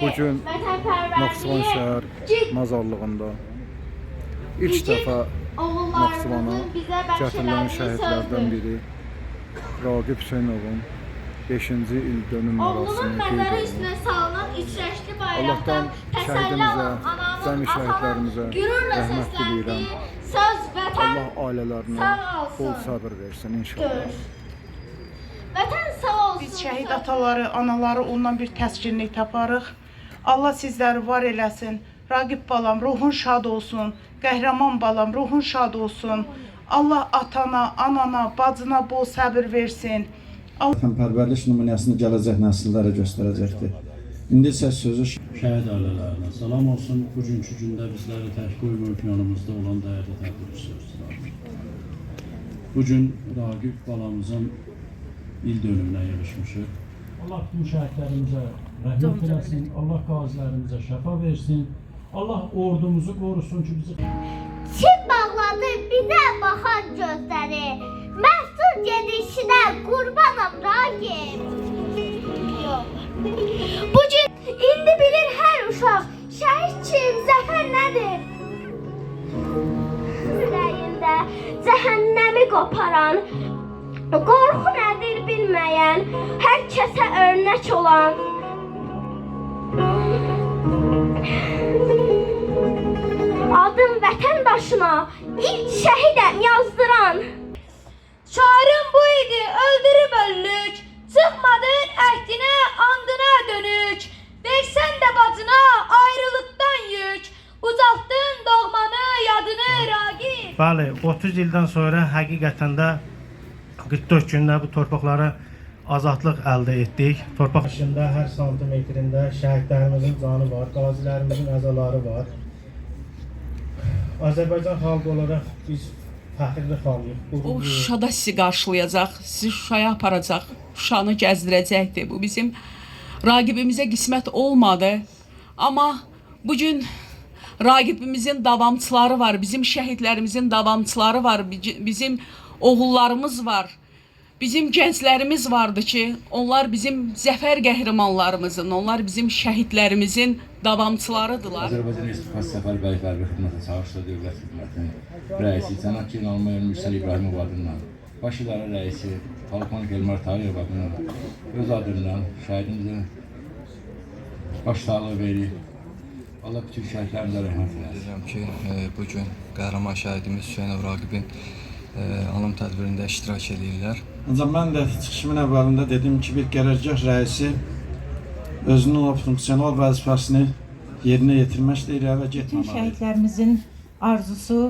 Bugün Naxçıvan şəhər mazarlığında ilk dəfə Naxçıvana gətirilən şəhidlərdən biri Raqib Hüseynovun 5-ci il dönüm mərasimi qeyd olunur. Allah'tan şəhidimizə, cəmi şəhidlərimizə rəhmət diləyirəm. Allah ailələrinə bol sabır versin inşallah. Biz şəhid ataları, anaları ondan bir təskinlik taparıq. Allah sizləri var eləsin. Raqib balam, ruhun şad olsun. Qəhrəman balam, ruhun şad olsun. Allah atana, anana, bacına bol səbir versin. Vətənpərvərlik nümunəsini gələcək nəsillərə göstərəcəkdir. İndi isə sözü şəhid ailələrinə salam olsun. Bugünkü gündə bizləri tək qoymayıb yanımızda olan dəyərli təbrik. Bugün Raqib balamızın il dönümünə yarışmışıq. Allah bütün şəhidlərimizə rəhmət eləsin, Allah qazilərimizə şəfa versin, Allah ordumuzu qorusun ki bizi... Çin bağladı bizə baxan gözləri, məhsul gedişinə qurbanım Raqib. Bugün indi bilir hər uşaq, şəhid kim, zəfər nədir? Ürəyində cəhənnəmi qoparan, qorxu nədir bilməyən, hər kəsə örnək olan. Adım vətəndaşına ilk şəhidəm yazdıran. Şairim bu idi, öldürüb öllük, çıxmadın əhdinə, andına dönük. Versən də bacına ayrılıqdan yük, ucaltdın doğmanı, yadını Raqib. Bəli, 30 ildən sonra həqiqətən də 44 gündə bu torpaqları azadlıq əldə etdik. Torpaq içində hər santimetrində şəhidlərimizin canı var, qazilərimizin əzaları var. Azərbaycan xalqı olaraq biz fəxrli xalqıyıq. O Şuşada sizi qarşılayacaq, sizi Şuşaya aparacaq, Şuşanı gəzdirəcəkdir. Bu bizim Raqibimizə qismət olmadı. Amma bugün Raqibimizin davamçıları var, bizim şəhidlərimizin davamçıları var, bizim oğullarımız var. Bizim gənclərimiz vardı ki, onlar bizim zəfər qəhrəmanlarımızın, onlar bizim şəhidlərimizin davamçılarıdırlar. Azərbaycan Respublikası Səfərbərlikləri və Xidmətə Çağırışlı Dövlət Xidmətinin rəisi cənab General-Mayor Mürsəl İbrahimov adından, Baş İdarə rəisi Polkovnik Elmar Tağıyev adından, öz adından şəhidimizə başsağlığı verir. Allah bütün şəhidlərimizə rəhmət eləsin. Deyirəm ki, bugün qəhrəman şəhidimiz Hüseynov Raqibin alım tədbirində iştirak edirlər. Ancaq mən də çıxışımın əvvəlində dedim ki, bir qərargah rəisi özünün o funksional vəzifəsini yerinə yetirməklə irəli getməməlidir. Bütün şəhidlərimizin arzusu,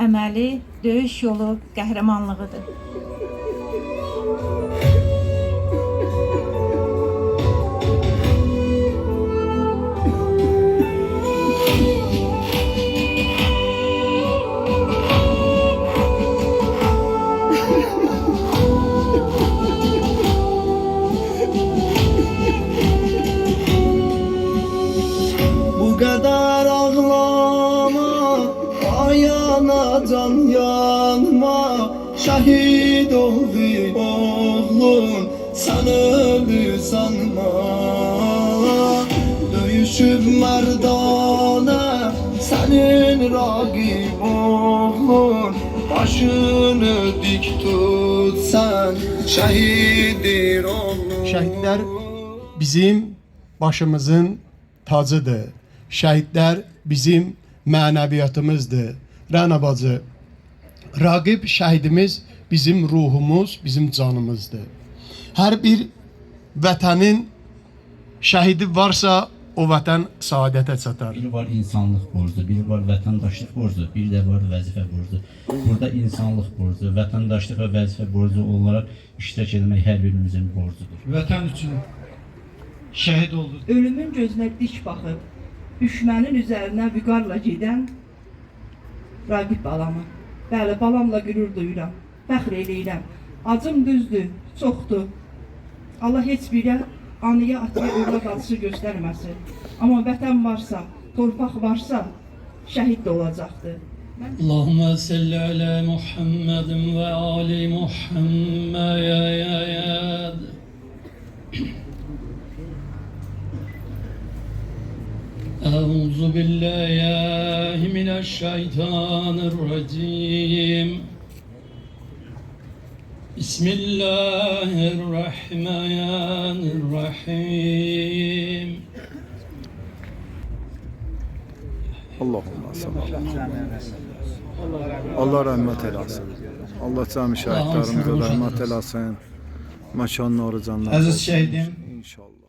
əməli, döyüş yolu qəhrəmanlığıdır. Can yanma, şəhid oldu oğlum, sən ölü sanma. Döyüşüb mərdana, sənin Raqib oğlun, başını dik tut, sən şəhidir oğlum. Şəhidlər bizim başımızın tacıdır. Şəhidlər bizim mənəviyyatımızdır. Rəna bacı, Raqib şəhidimiz bizim ruhumuz, bizim canımızdır. Hər bir vətənin şəhidi varsa, o vətən saadətə çatar. Biri var insanlıq borcu, biri var vətəndaşlıq borcu, bir də var vəzifə borcu. Burada insanlıq borcu, vətəndaşlıq və vəzifə borcu olaraq iştirak etmək hər birimizin borcudur. Vətən üçün şəhid oldu. Ölümün gözünə dik baxıb, düşmənin üzərinə vüqarla gedən Raqib balamı. Bəli, balamla qürur duyuram, fəxr eləyirəm. Acım düzdür, çoxdur. Allah heç birə anıya, ataya, övlad acısı göstərməsin. Amma vətən varsa, torpaq varsa, şəhid də olacaqdır. Allahümme salli ala Muhammedin ve ali Muhammed. أعوذ بالله من الشيطان الرجيم بسم الله الرحمن الرحيم Allahümme sallallahu. Allah rəhmət eləsin. Allah cəmi şəhidlərimizə rəhmət eləsin. Məkanları cənnət Əziz olsun. şəhidim, İnşallah.